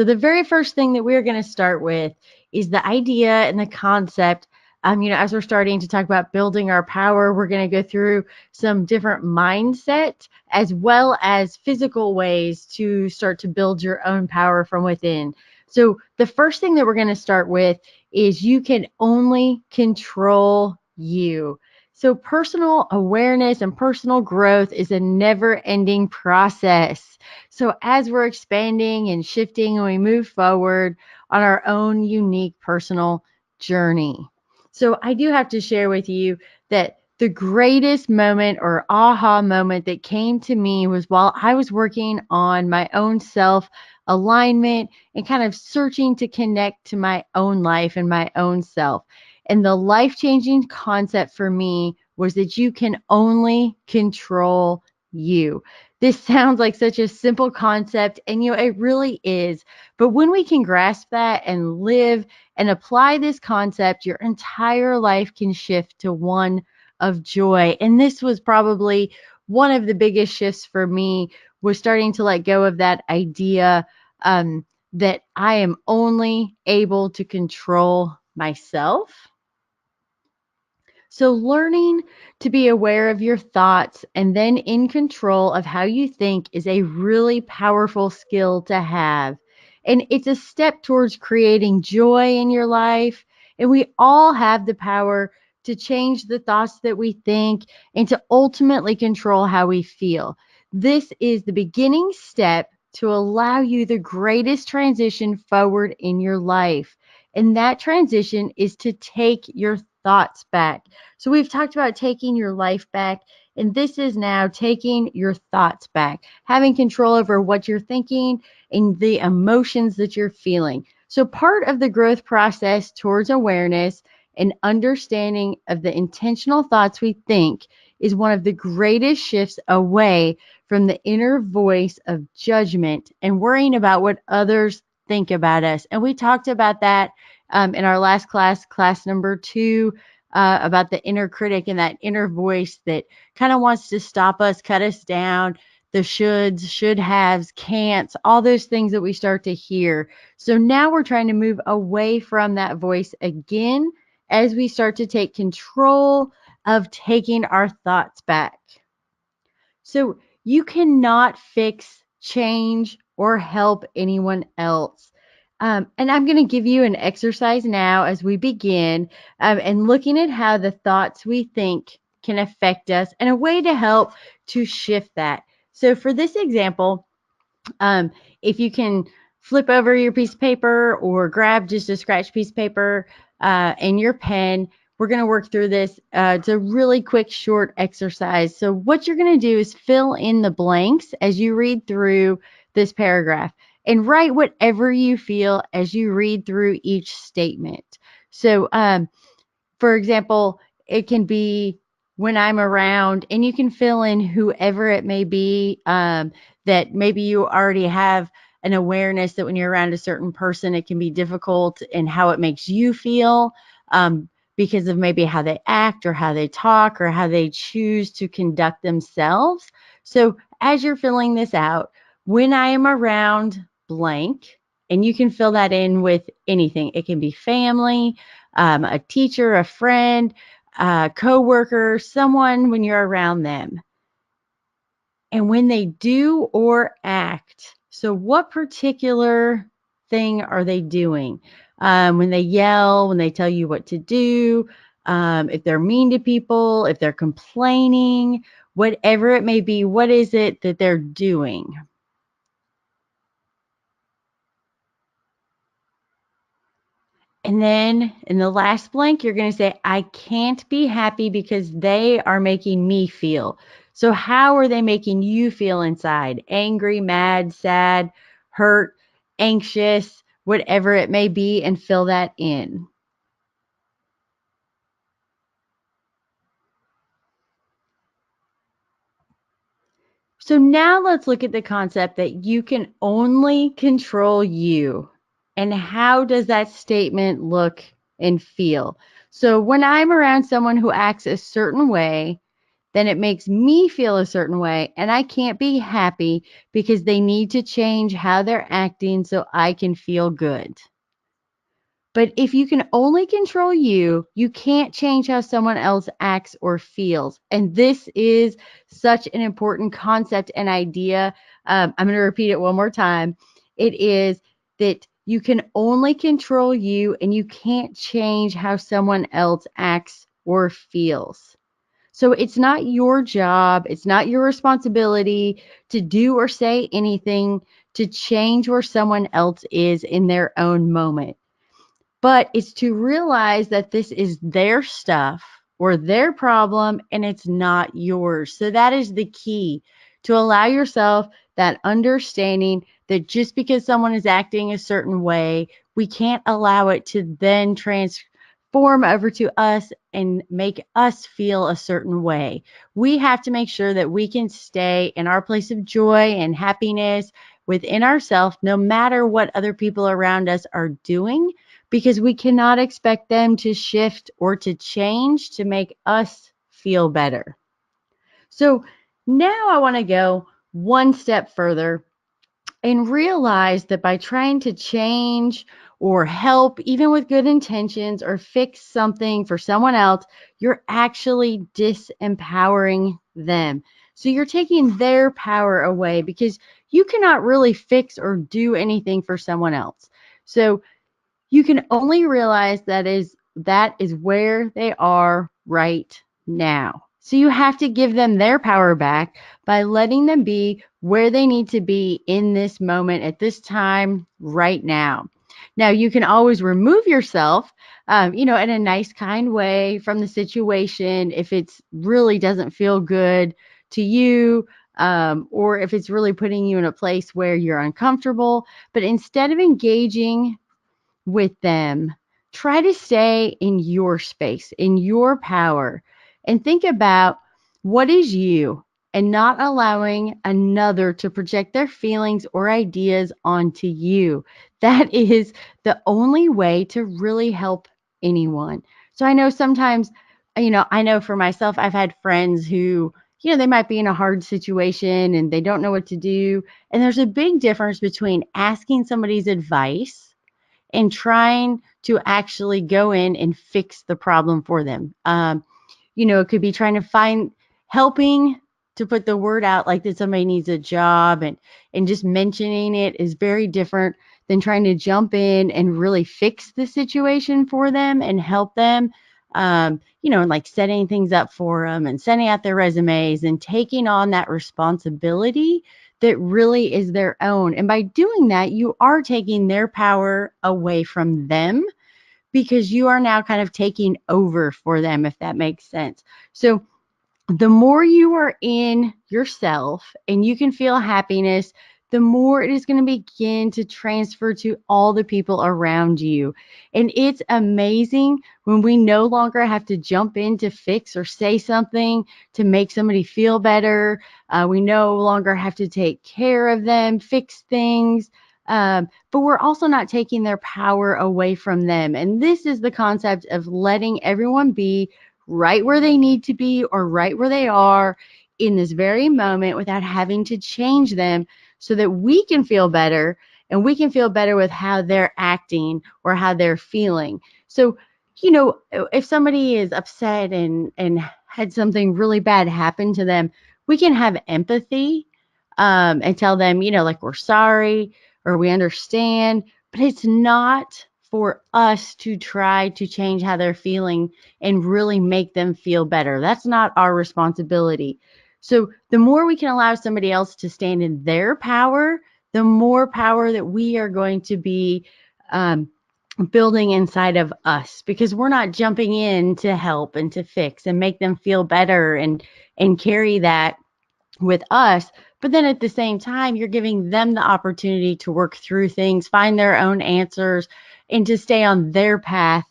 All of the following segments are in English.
So the very first thing that we're going to start with is the idea and the concept. As we're starting to talk about building our power, we're going to go through some different mindset as well as physical ways to start to build your own power from within. So the first thing that we're going to start with is you can only control you. So personal awareness and personal growth is a never-ending process. So as we're expanding and shifting and we move forward on our own unique personal journey. So I do have to share with you that the greatest moment or aha moment that came to me was while I was working on my own self alignment and kind of searching to connect to my own life and my own self. And the life-changing concept for me was that you can only control you. This sounds like such a simple concept, and it really is. But when we can grasp that and live and apply this concept, your entire life can shift to one of joy. And this was probably one of the biggest shifts for me, was starting to let go of that idea that I am only able to control myself. So learning to be aware of your thoughts and then in control of how you think is a really powerful skill to have. And it's a step towards creating joy in your life. And we all have the power to change the thoughts that we think and to ultimately control how we feel. This is the beginning step to allow you the greatest transition forward in your life. And that transition is to take your thoughts back. So we've talked about taking your life back, and this is now taking your thoughts back, having control over what you're thinking and the emotions that you're feeling. So part of the growth process towards awareness and understanding of the intentional thoughts we think is one of the greatest shifts away from the inner voice of judgment and worrying about what others think about us. And we talked about that in our last class number 2, about the inner critic and that inner voice that kind of wants to stop us, cut us down, the shoulds, should haves, can'ts, all those things that we start to hear. So now we're trying to move away from that voice again as we start to take control of taking our thoughts back. So you cannot fix, change, or help anyone else. And I'm going to give you an exercise now as we begin and looking at how the thoughts we think can affect us and a way to help to shift that. So for this example, if you can flip over your piece of paper or grab just a scratch piece of paper and your pen, we're going to work through this. It's a really quick, short exercise. So what you're going to do is fill in the blanks as you read through this paragraph and write whatever you feel as you read through each statement. So, for example, it can be when I'm around, and you can fill in whoever it may be, that maybe you already have an awareness that when you're around a certain person, it can be difficult and how it makes you feel because of maybe how they act or how they talk or how they choose to conduct themselves. So as you're filling this out, when I am around blank, and you can fill that in with anything. It can be family, a teacher, a friend, a coworker, someone when you're around them. And when they do or act, so what particular thing are they doing? When they yell, when they tell you what to do, if they're mean to people, if they're complaining, whatever it may be, what is it that they're doing? And then in the last blank, you're going to say, I can't be happy because they are making me feel. So how are they making you feel inside? Angry, mad, sad, hurt, anxious, whatever it may be, and fill that in. So now let's look at the concept that you can only control you. And how does that statement look and feel? So when I'm around someone who acts a certain way, then it makes me feel a certain way, and I can't be happy because they need to change how they're acting so I can feel good. But if you can only control you, you can't change how someone else acts or feels. And this is such an important concept and idea. I'm going to repeat it one more time. It is that you can only control you and you can't change how someone else acts or feels. So it's not your job, it's not your responsibility to do or say anything to change where someone else is in their own moment, but it's to realize that this is their stuff or their problem and it's not yours. So that is the key, to allow yourself that understanding that just because someone is acting a certain way, we can't allow it to then transform over to us and make us feel a certain way. We have to make sure that we can stay in our place of joy and happiness within ourselves, no matter what other people around us are doing, because we cannot expect them to shift or to change to make us feel better. So now I want to go one step further and realize that by trying to change or help, even with good intentions, or fix something for someone else, you're actually disempowering them. So you're taking their power away because you cannot really fix or do anything for someone else. So you can only realize that is where they are right now. So you have to give them their power back by letting them be where they need to be in this moment at this time right now. Now you can always remove yourself, in a nice, kind way from the situation if it's really doesn't feel good to you, or if it's really putting you in a place where you're uncomfortable. But instead of engaging with them, try to stay in your space, in your power, and think about what is you and not allowing another to project their feelings or ideas onto you. That is the only way to really help anyone. So I know sometimes, I know for myself, I've had friends who, they might be in a hard situation and they don't know what to do. And there's a big difference between asking somebody's advice and trying to actually go in and fix the problem for them. It could be trying to helping to put the word out like that somebody needs a job, and just mentioning it is very different than trying to jump in and really fix the situation for them and help them. And like setting things up for them and sending out their resumes and taking on that responsibility that really is their own. And by doing that, you are taking their power away from them because you are now kind of taking over for them, if that makes sense. So the more you are in yourself and you can feel happiness, the more it is going to begin to transfer to all the people around you. And it's amazing when we no longer have to jump in to fix or say something to make somebody feel better. We no longer have to take care of them, fix things. But we're also not taking their power away from them. And this is the concept of letting everyone be right where they need to be or right where they are in this very moment without having to change them, so that we can feel better and we can feel better with how they're acting or how they're feeling. So, if somebody is upset and had something really bad happen to them, we can have empathy, and tell them, like we're sorry or we understand, but it's not for us to try to change how they're feeling and really make them feel better. That's not our responsibility. So the more we can allow somebody else to stand in their power, the more power that we are going to be, building inside of us, because we're not jumping in to help and to fix and make them feel better and carry that with us. But then at the same time, you're giving them the opportunity to work through things, find their own answers, and to stay on their path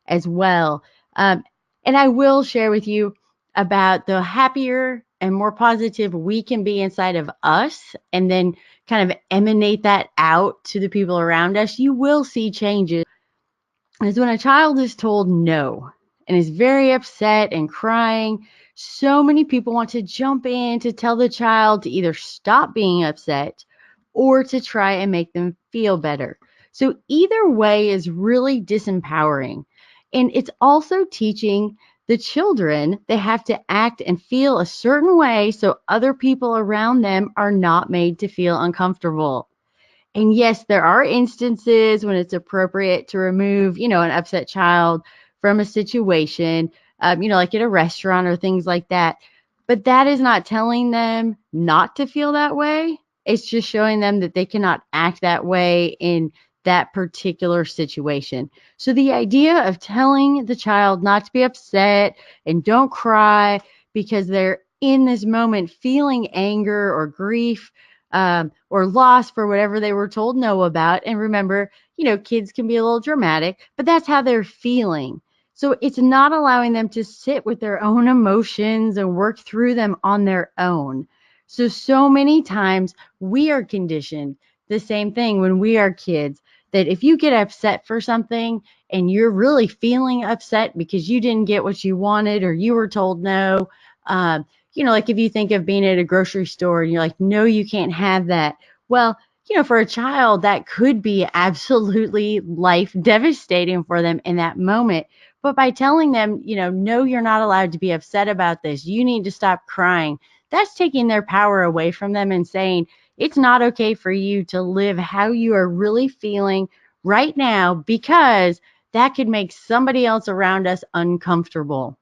as well. And I will share with you about the happier and more positive we can be inside of us, and then kind of emanate that out to the people around us. You will see changes. Is when a child is told no. and is very upset and crying, so many people want to jump in to tell the child to either stop being upset or to try and make them feel better. So either way is really disempowering. And it's also teaching the children they have to act and feel a certain way so other people around them are not made to feel uncomfortable. And yes, there are instances when it's appropriate to remove, an upset child from a situation, like at a restaurant or things like that. But that is not telling them not to feel that way. It's just showing them that they cannot act that way in that particular situation. So the idea of telling the child not to be upset and don't cry because they're in this moment feeling anger or grief, or loss for whatever they were told no about. And remember, kids can be a little dramatic, but that's how they're feeling. So it's not allowing them to sit with their own emotions and work through them on their own. So many times we are conditioned the same thing when we are kids, that if you get upset for something and you're really feeling upset because you didn't get what you wanted or you were told no, um, like if you think of being at a grocery store and you're like, no, you can't have that. Well, for a child, that could be absolutely life devastating for them in that moment. But by telling them, no, you're not allowed to be upset about this. You need to stop crying. That's taking their power away from them and saying, it's not okay for you to live how you are really feeling right now because that could make somebody else around us uncomfortable.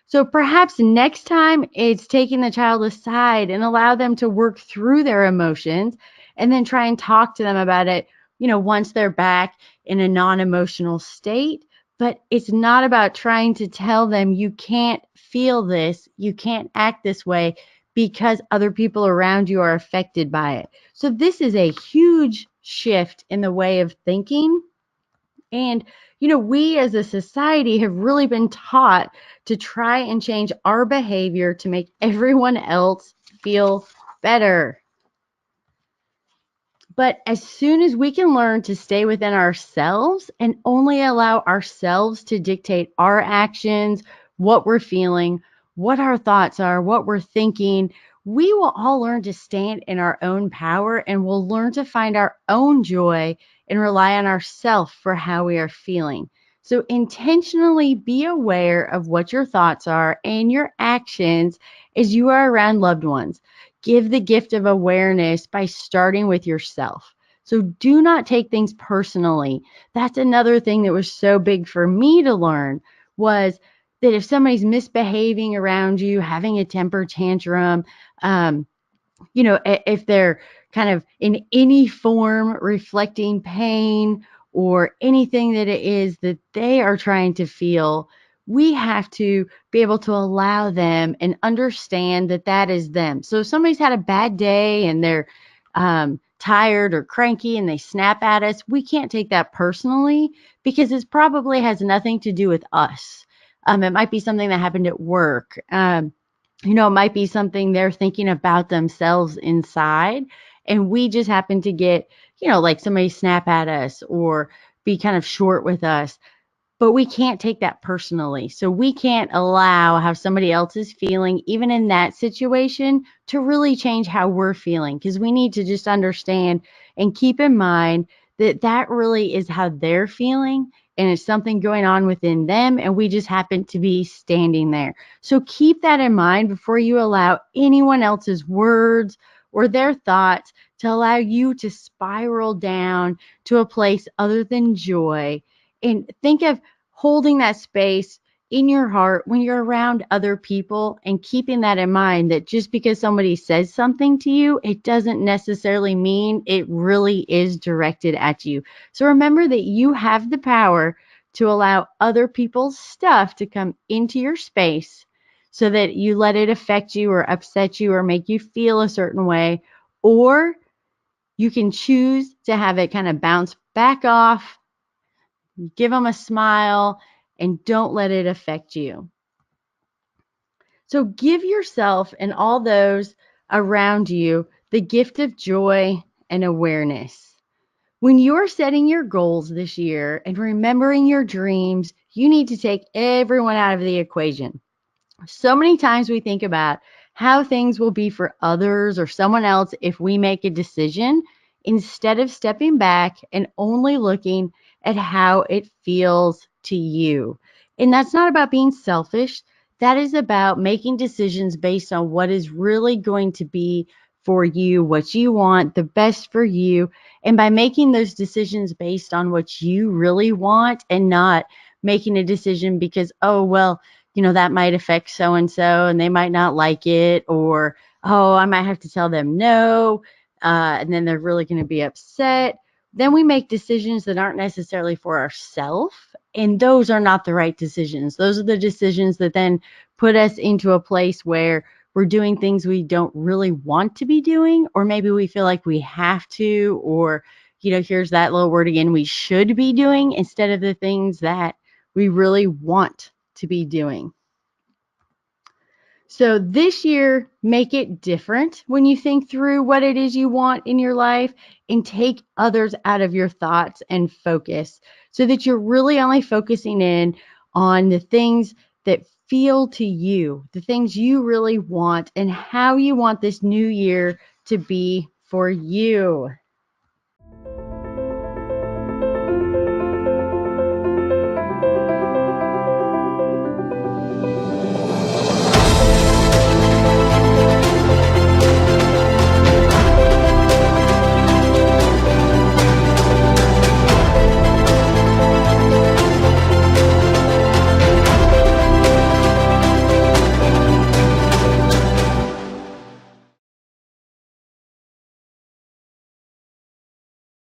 So perhaps next time it's taking the child aside and allow them to work through their emotions and then try and talk to them about it, once they're back in a non-emotional state. But it's not about trying to tell them you can't feel this, you can't act this way because other people around you are affected by it. So this is a huge shift in the way of thinking, and, we as a society have really been taught to try and change our behavior to make everyone else feel better. But as soon as we can learn to stay within ourselves and only allow ourselves to dictate our actions, what we're feeling, what our thoughts are, what we're thinking, we will all learn to stand in our own power and we'll learn to find our own joy and rely on ourselves for how we are feeling. So intentionally be aware of what your thoughts are and your actions as you are around loved ones. Give the gift of awareness by starting with yourself. So do not take things personally. That's another thing that was so big for me to learn, was that if somebody's misbehaving around you, having a temper tantrum, um, if they're kind of in any form reflecting pain or anything that it is that they are trying to feel, we have to be able to allow them and understand that that is them. So if somebody's had a bad day and they're tired or cranky and they snap at us, we can't take that personally because it probably has nothing to do with us. It might be something that happened at work. It might be something they're thinking about themselves inside. And we just happen to get, like somebody snap at us or be kind of short with us. But we can't take that personally. So we can't allow how somebody else is feeling, even in that situation, to really change how we're feeling. Because we need to just understand and keep in mind that that really is how they're feeling. And it's something going on within them. And we just happen to be standing there. So keep that in mind before you allow anyone else's words or their thoughts to allow you to spiral down to a place other than joy. And think of holding that space in your heart when you're around other people and keeping that in mind, that just because somebody says something to you, it doesn't necessarily mean it really is directed at you. So remember that you have the power to allow other people's stuff to come into your space so that you let it affect you or upset you or make you feel a certain way, or you can choose to have it kind of bounce back off, give them a smile, and don't let it affect you. So give yourself and all those around you the gift of joy and awareness. When you're setting your goals this year and remembering your dreams, you need to take everyone out of the equation. So many times we think about how things will be for others or someone else if we make a decision instead of stepping back and only looking at how it feels to you. And that's not about being selfish. That is about making decisions based on what is really going to be for you, what you want, the best for you. And by making those decisions based on what you really want and not making a decision because, oh, well, that might affect so and so and they might not like it, or, oh, I might have to tell them no. And then they're really going to be upset. Then we make decisions that aren't necessarily for ourselves. And those are not the right decisions. Those are the decisions that then put us into a place where we're doing things we don't really want to be doing, or maybe we feel like we have to, or, here's that little word again, we should be doing instead of the things that we really want to be doing. So this year, make it different when you think through what it is you want in your life, and take others out of your thoughts and focus so that you're really only focusing in on the things that feel to you, the things you really want, and how you want this new year to be for you.